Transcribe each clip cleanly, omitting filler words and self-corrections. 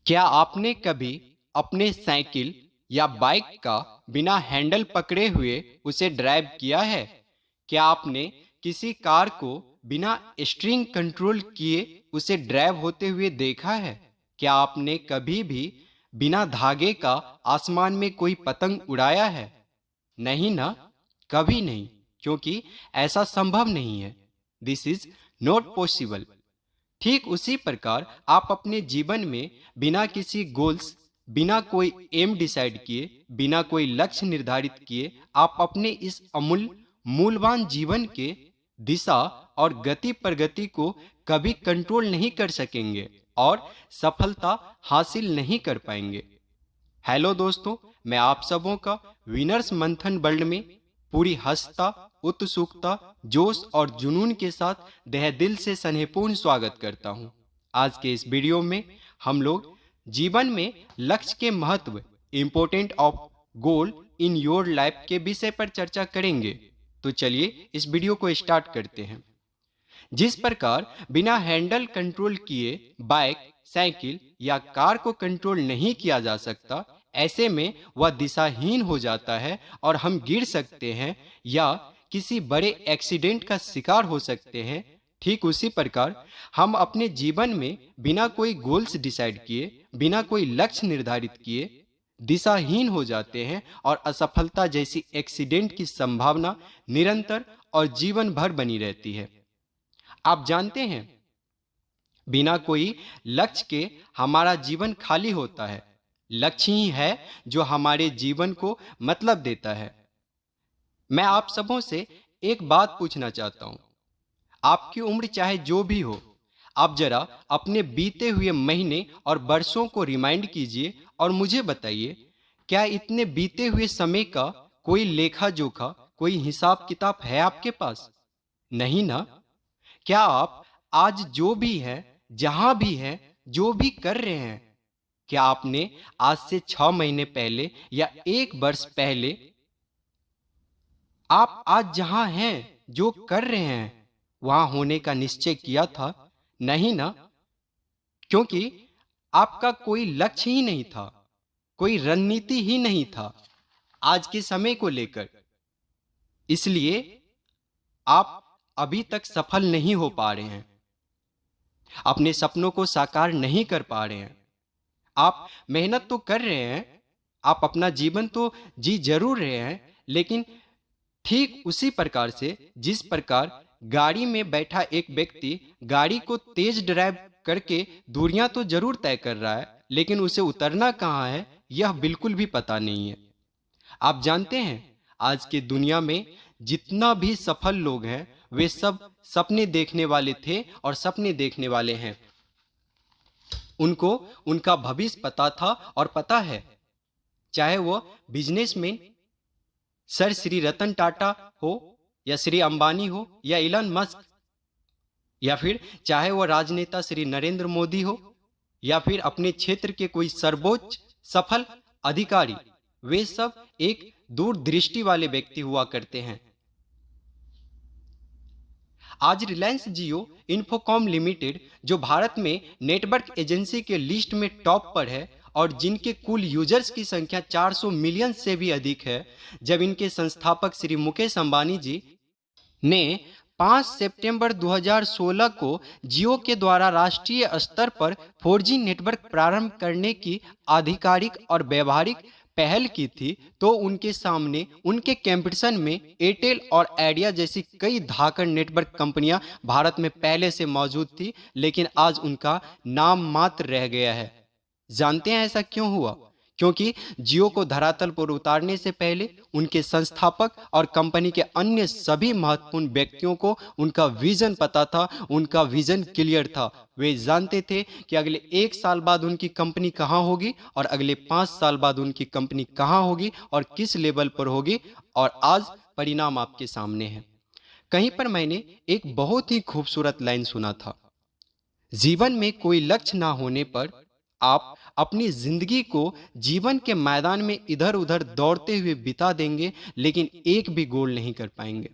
क्या आपने कभी अपने साइकिल या बाइक का बिना हैंडल पकड़े हुए उसे ड्राइव किया है? क्या आपने किसी कार को बिना स्टीयरिंग कंट्रोल किए उसे ड्राइव होते हुए देखा है? क्या आपने कभी भी बिना धागे का आसमान में कोई पतंग उड़ाया है? नहीं ना, कभी नहीं, क्योंकि ऐसा संभव नहीं है। This is not possible. ठीक उसी प्रकार आप अपने जीवन में बिना किसी गोल्स, बिना कोई एम डिसाइड किए, बिना कोई लक्ष्य निर्धारित किए, आप अपने इस अमूल्य मूल्यवान जीवन के दिशा और गति प्रगति को कभी कंट्रोल नहीं कर सकेंगे और सफलता हासिल नहीं कर पाएंगे। हेलो दोस्तों, मैं आप सबों का विनर्स मंथन वर्ल्ड में पूरी हंसता, उत्सुकता, जोश और जुनून के साथ तहे दिल से स्नेहपूर्ण स्वागत करता हूं। आज के इस वीडियो में हम लोग जीवन में लक्ष्य के महत्व, important of goal in your life के विषय पर चर्चा करेंगे। तो चलिए इस वीडियो को स्टार्ट करते हैं। जिस प्रकार बिना हैंडल कंट्रोल किए बाइक, साइकिल या कार को कंट्रोल नहीं किया जा सकता, ऐसे में वह दिशाहीन हो जाता है और हम गिर सकते हैं या किसी बड़े एक्सीडेंट का शिकार हो सकते हैं। ठीक उसी प्रकार हम अपने जीवन में बिना कोई गोल्स डिसाइड किए, बिना कोई लक्ष्य निर्धारित किए दिशाहीन हो जाते हैं और असफलता जैसी एक्सीडेंट की संभावना निरंतर और जीवन भर बनी रहती है। आप जानते हैं, बिना कोई लक्ष्य के हमारा जीवन खाली होता है। लक्ष्य ही है जो हमारे जीवन को मतलब देता है। मैं आप सबों से एक बात पूछना चाहता हूं। आपकी उम्र चाहे जो भी हो, आप जरा अपने बीते हुए महीने और वर्षों को रिमाइंड कीजिए और मुझे बताइए, क्या इतने बीते हुए समय का कोई लेखा जोखा, कोई हिसाब किताब है आपके पास? नहीं ना। क्या आप आज जो भी है, जहां भी है, जो भी कर रहे हैं, क्या आपने आज से 6 महीने पहले या 1 वर्ष पहले आप आज जहां हैं, जो कर रहे हैं, वहां होने का निश्चय किया था? नहीं ना, क्योंकि आपका कोई लक्ष्य ही नहीं था, कोई रणनीति ही नहीं था आज के समय को लेकर। इसलिए आप अभी तक सफल नहीं हो पा रहे हैं, अपने सपनों को साकार नहीं कर पा रहे हैं। आप मेहनत तो कर रहे हैं, आप अपना जीवन तो जी जरूर रहे हैं, लेकिन ठीक उसी प्रकार से जिस प्रकार गाड़ी में बैठा एक व्यक्ति गाड़ी को तेज ड्राइव करके दूरियां तो जरूर तय कर रहा है, लेकिन उसे उतरना कहाँ है यह बिल्कुल भी पता नहीं है। आप जानते हैं, आज के दुनिया में जितना भी सफल लोग हैं, वे सब सपने देखने वाले थे और सपने देखने वाले हैं। उनको उनका भविष्य पता था और पता है। चाहे वो बिजनेसमैन सर श्री रतन टाटा हो, या श्री अंबानी हो, या इलन मस्क, या फिर चाहे वो राजनेता श्री नरेंद्र मोदी हो, या फिर अपने क्षेत्र के कोई सर्वोच्च सफल अधिकारी, वे सब एक दूरदृष्टि वाले व्यक्ति हुआ करते हैं। आज रिलायंस जियो इन्फोकॉम लिमिटेड, जो भारत में नेटवर्क एजेंसी के लिस्ट में टॉप पर है और जिनके कुल यूजर्स की संख्या 400 मिलियन से भी अधिक है, जब इनके संस्थापक श्री मुकेश अंबानी जी ने 5 सितंबर 2016 को जियो के द्वारा राष्ट्रीय स्तर पर 4G नेटवर्क प्रारंभ करने की आधिकारिक और व्यवहारिक पहल की थी, तो उनके सामने उनके कंपटीशन में एयरटेल और आइडिया जैसी कई धाकड़ नेटवर्क कंपनियां भारत में पहले से मौजूद थी, लेकिन आज उनका नाम मात्र रह गया है। जानते हैं ऐसा क्यों हुआ? क्योंकि जियो को धरातल पर उतारने से पहले उनके संस्थापक और कंपनी के अन्य सभी महत्वपूर्ण व्यक्तियों को उनका विजन पता था, उनका विजन क्लियर था। वे जानते थे कि अगले 1 साल बाद उनकी कंपनी कहां होगी और अगले 5 साल बाद उनकी कंपनी कहां होगी और किस लेवल पर होगी, और आज परिणाम आपके सामने है। कहीं पर मैंने एक बहुत ही खूबसूरत लाइन सुना था, जीवन में कोई लक्ष्य ना होने पर आप अपनी जिंदगी को जीवन के मैदान में इधर उधर दौड़ते हुए बिता देंगे, लेकिन एक भी गोल नहीं कर पाएंगे।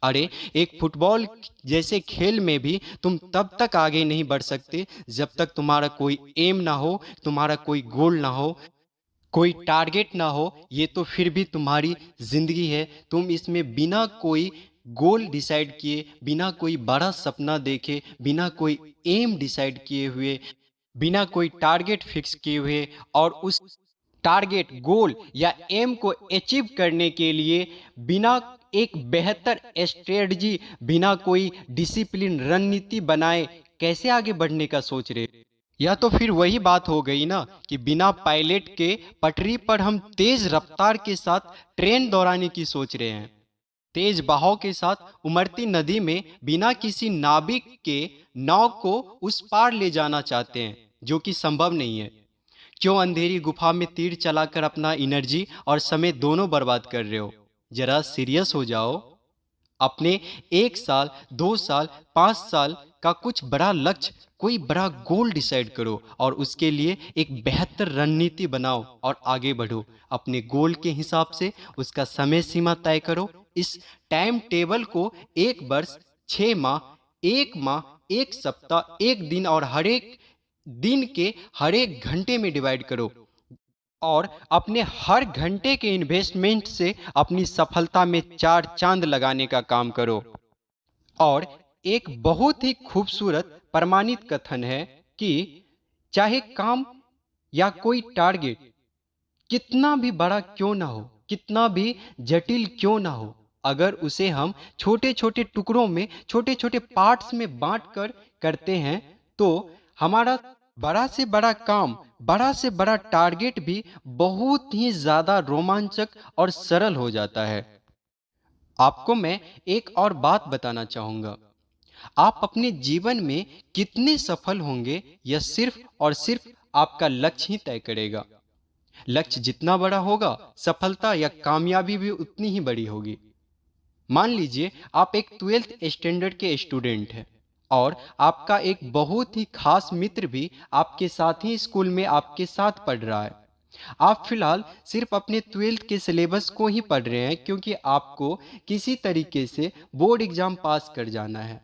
अरे एक फुटबॉल जैसे खेल में भी तुम तब तक आगे नहीं बढ़ सकते जब तक तुम्हारा कोई एम ना हो, तुम्हारा कोई गोल ना हो, कोई टारगेट ना हो। ये तो फिर भी तुम्हारी जिंदगी है। तुम इसमें बिना कोई गोल डिसाइड किए, बिना कोई बड़ा सपना देखे, बिना कोई एम डिसाइड किए हुए, बिना कोई टारगेट फिक्स किए हुए और उस टारगेट गोल या एम को अचीव करने के लिए बिना एक बेहतर स्ट्रेटजी, बिना कोई डिसिप्लिन रणनीति बनाए कैसे आगे बढ़ने का सोच रहे। यह तो फिर वही बात हो गई ना कि बिना पायलट के पटरी पर हम तेज रफ्तार के साथ ट्रेन दौड़ाने की सोच रहे हैं। तेज बहाव के साथ उमड़ती नदी में बिना किसी नाविक के नाव को उस पार ले जाना चाहते हैं, जो कि संभव नहीं है। क्यों अंधेरी गुफा में तीर चलाकर अपना एनर्जी और समय दोनों बर्बाद कर रहे हो? जरा सीरियस हो जाओ। अपने 1 साल, 2 साल, 5 साल का कुछ बड़ा लक्ष्य, कोई बड़ा गोल डिसाइड करो और उसके लिए एक बेहतर रणनीति बनाओ और आगे बढ़ो। अपने गोल के हिसाब से उसका समय सीमा तय करो। इस टाइम टेबल को 1 वर्ष, 6 माह, 1 माह, 1 सप्ताह, 1 दिन और हर एक दिन के हर एक घंटे में डिवाइड करो और अपने हर घंटे के इन्वेस्टमेंट से अपनी सफलता में 4 चांद लगाने का काम करो। और एक बहुत ही खूबसूरत प्रमाणित कथन है कि चाहे काम या कोई टारगेट कितना भी बड़ा क्यों ना हो, कितना भी जटिल क्यों ना हो, अगर उसे हम छोटे छोटे टुकड़ों में, छोटे छोटे पार्ट्स में बांट कर करते हैं तो हमारा बड़ा से बड़ा काम, बड़ा से बड़ा टारगेट भी बहुत ही ज्यादा रोमांचक और सरल हो जाता है। आपको मैं एक और बात बताना चाहूंगा। आप अपने जीवन में कितने सफल होंगे यह सिर्फ और सिर्फ आपका लक्ष्य ही तय करेगा। लक्ष्य जितना बड़ा होगा, सफलता या कामयाबी भी उतनी ही बड़ी होगी। मान लीजिए आप एक 12th स्टैंडर्ड के स्टूडेंट हैं और आपका एक बहुत ही खास मित्र भी आपके साथ ही स्कूल में आपके साथ पढ़ रहा है। आप फिलहाल सिर्फ अपने 12th के सिलेबस को ही पढ़ रहे हैं क्योंकि आपको किसी तरीके से बोर्ड एग्जाम पास कर जाना है।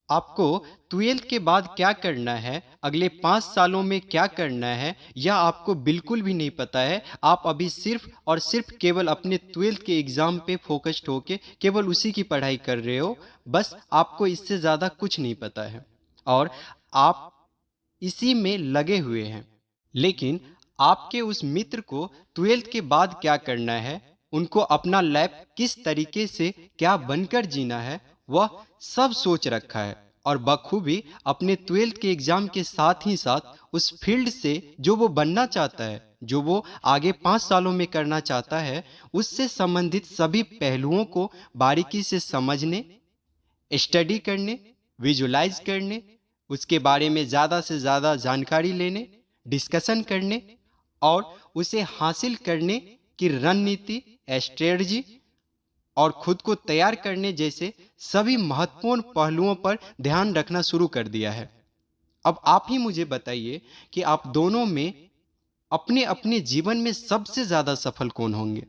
आपको 12th के बाद क्या करना है, अगले 5 सालों में क्या करना है, यह आपको बिल्कुल भी नहीं पता है। आप अभी सिर्फ और सिर्फ केवल अपने 12th के एग्ज़ाम पे फोकस्ड होके केवल उसी की पढ़ाई कर रहे हो। बस आपको इससे ज़्यादा कुछ नहीं पता है और आप इसी में लगे हुए हैं। लेकिन आपके उस मित्र को 12th के बाद क्या करना है, उनको अपना लाइफ किस तरीके से क्या बनकर जीना है, वह सब सोच रखा है और बखूबी अपने 12th के एग्जाम के साथ ही साथ उस फील्ड से जो वो बनना चाहता है, जो वो आगे 5 सालों में करना चाहता है, उससे संबंधित सभी पहलुओं को बारीकी से समझने, स्टडी करने, विजुलाइज करने, उसके बारे में ज़्यादा से ज़्यादा जानकारी लेने, डिस्कशन करने और उसे हासिल करने की रणनीति, स्ट्रेटजी और खुद को तैयार करने जैसे सभी महत्वपूर्ण पहलुओं पर ध्यान रखना शुरू कर दिया है। अब आप ही मुझे बताइए कि आप दोनों में अपने अपने जीवन में सबसे ज्यादा सफल कौन होंगे?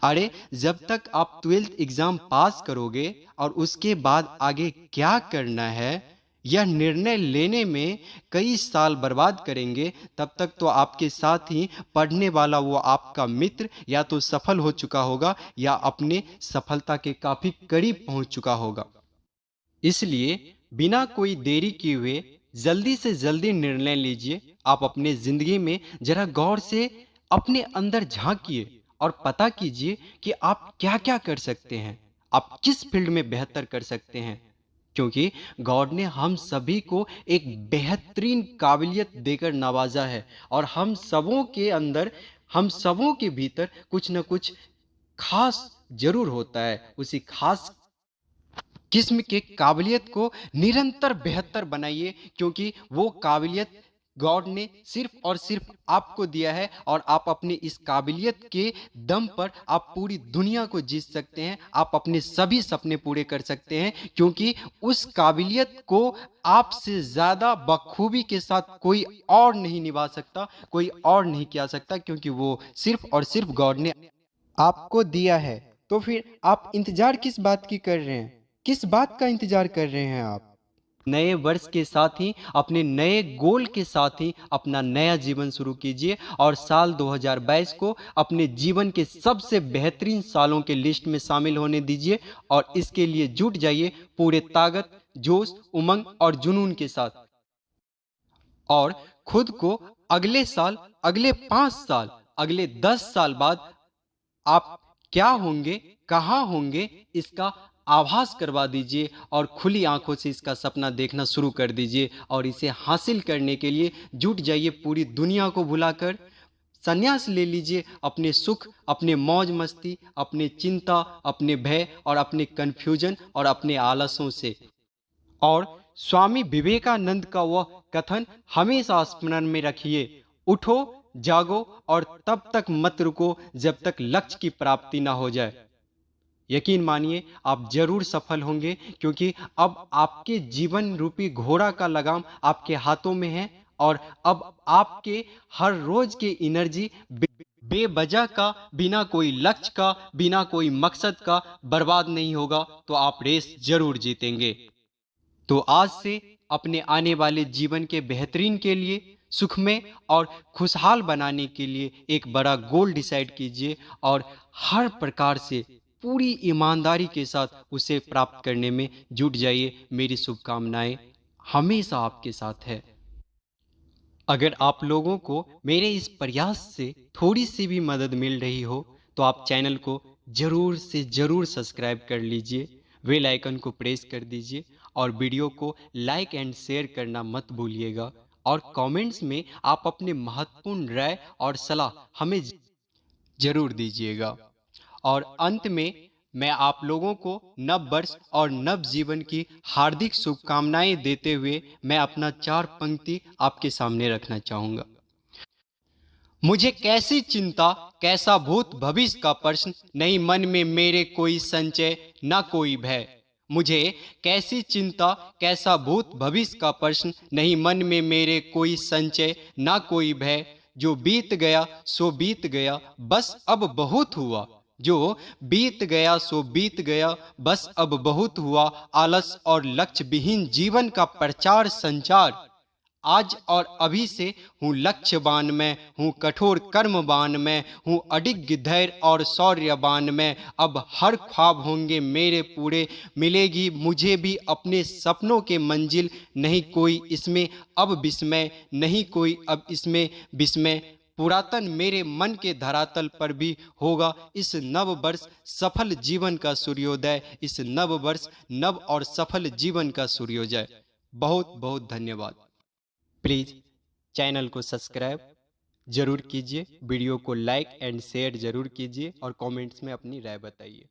अरे जब तक आप 12th एग्जाम पास करोगे और उसके बाद आगे क्या करना है यह निर्णय लेने में कई साल बर्बाद करेंगे, तब तक तो आपके साथ ही पढ़ने वाला वो आपका मित्र या तो सफल हो चुका होगा या अपने सफलता के काफी करीब पहुंच चुका होगा। इसलिए बिना कोई देरी किए हुए जल्दी से जल्दी निर्णय लीजिए। आप अपने जिंदगी में जरा गौर से अपने अंदर झांकिए और पता कीजिए कि आप क्या क्या कर सकते हैं, आप किस फील्ड में बेहतर कर सकते हैं। क्योंकि गॉड ने हम सभी को एक बेहतरीन काबिलियत देकर नवाजा है और हम सबों के अंदर, हम सबों के भीतर कुछ न कुछ खास जरूर होता है। उसी खास किस्म के काबिलियत को निरंतर बेहतर बनाइए क्योंकि वो काबिलियत गॉड ने सिर्फ और सिर्फ आपको दिया है और आप अपनी इस काबिलियत के दम पर आप पूरी दुनिया को जीत सकते हैं। आप अपने सभी सपने पूरे कर सकते हैं क्योंकि उस काबिलियत को आपसे ज्यादा बखूबी के साथ कोई और नहीं निभा सकता, कोई और नहीं किया सकता क्योंकि वो सिर्फ और सिर्फ गॉड ने आपको दिया है। तो फिर आप इंतजार किस बात की कर रहे हैं? किस बात का इंतजार कर रहे हैं आप? नए वर्ष के साथ ही, अपने नए गोल के साथ ही अपना नया जीवन शुरू कीजिए और साल 2022 को अपने जीवन के सबसे बेहतरीन सालों के लिस्ट में शामिल होने दीजिए और इसके लिए जुट जाइए पूरे ताकत, जोश, उमंग और जुनून के साथ। और खुद को अगले साल, अगले 5 साल, अगले 10 साल बाद आप क्या होंगे, कहाँ होंगे, इसका आभास करवा दीजिए और खुली आंखों से इसका सपना देखना शुरू कर दीजिए और इसे हासिल करने के लिए जुट जाइए पूरी दुनिया को भुलाकर। संन्यास ले लीजिए अपने सुख, अपने मौज मस्ती, अपने चिंता, अपने भय और अपने कन्फ्यूजन और अपने आलसों से। और स्वामी विवेकानंद का वह कथन हमेशा स्मरण में रखिए, उठो, जागो और तब तक मत रुको जब तक लक्ष्य की प्राप्ति ना हो जाए। यकीन मानिए आप जरूर सफल होंगे, क्योंकि अब आपके जीवन रूपी घोड़ा का लगाम आपके हाथों में है और अब आपके हर रोज के एनर्जी बेवजह का, बिना कोई लक्ष्य का, बिना कोई मकसद का बर्बाद नहीं होगा, तो आप रेस जरूर जीतेंगे। तो आज से अपने आने वाले जीवन के बेहतरीन के लिए, सुखमय और खुशहाल बनाने के लिए एक बड़ा गोल डिसाइड कीजिए और हर प्रकार से पूरी ईमानदारी के साथ उसे प्राप्त करने में जुट जाइए। मेरी शुभकामनाएं हमेशा आपके साथ है। अगर आप लोगों को मेरे इस प्रयास से थोड़ी सी भी मदद मिल रही हो तो आप चैनल को जरूर से जरूर सब्सक्राइब कर लीजिए, बेल आइकन को प्रेस कर दीजिए और वीडियो को लाइक एंड शेयर करना मत भूलिएगा। और कमेंट्स में आप अपने महत्वपूर्ण राय और सलाह हमें जरूर दीजिएगा। और अंत में मैं आप लोगों को नव वर्ष और नव जीवन की हार्दिक शुभकामनाएं देते हुए मैं अपना 4 पंक्ति आपके सामने रखना चाहूंगा। मुझे कैसी चिंता, कैसा भूत भविष्य का प्रश्न, नहीं मन में मेरे कोई संचय, ना कोई भय। मुझे कैसी चिंता, कैसा भूत भविष्य का प्रश्न, नहीं मन में मेरे कोई संचय, ना कोई भय। जो बीत गया सो बीत गया, बस अब बहुत हुआ। जो बीत गया सो बीत गया, बस अब बहुत हुआ। आलस और लक्ष्य विहीन जीवन का प्रचार संचार। आज और अभी से हूँ लक्ष्यवान मैं, हूँ कठोर कर्मवान मैं, हूँ अडिग धैर्य और शौर्यवान मैं। अब हर ख्वाब होंगे मेरे पूरे, मिलेगी मुझे भी अपने सपनों के मंजिल। नहीं कोई इसमें अब विस्मय, नहीं कोई अब इसमें विस्मय। पुरातन मेरे मन के धरातल पर भी होगा इस नव वर्ष सफल जीवन का सूर्योदय। इस नव वर्ष नव और सफल जीवन का सूर्योदय। बहुत बहुत धन्यवाद। प्लीज़ चैनल को सब्सक्राइब जरूर कीजिए, वीडियो को लाइक एंड शेयर जरूर कीजिए और कमेंट्स में अपनी राय बताइए।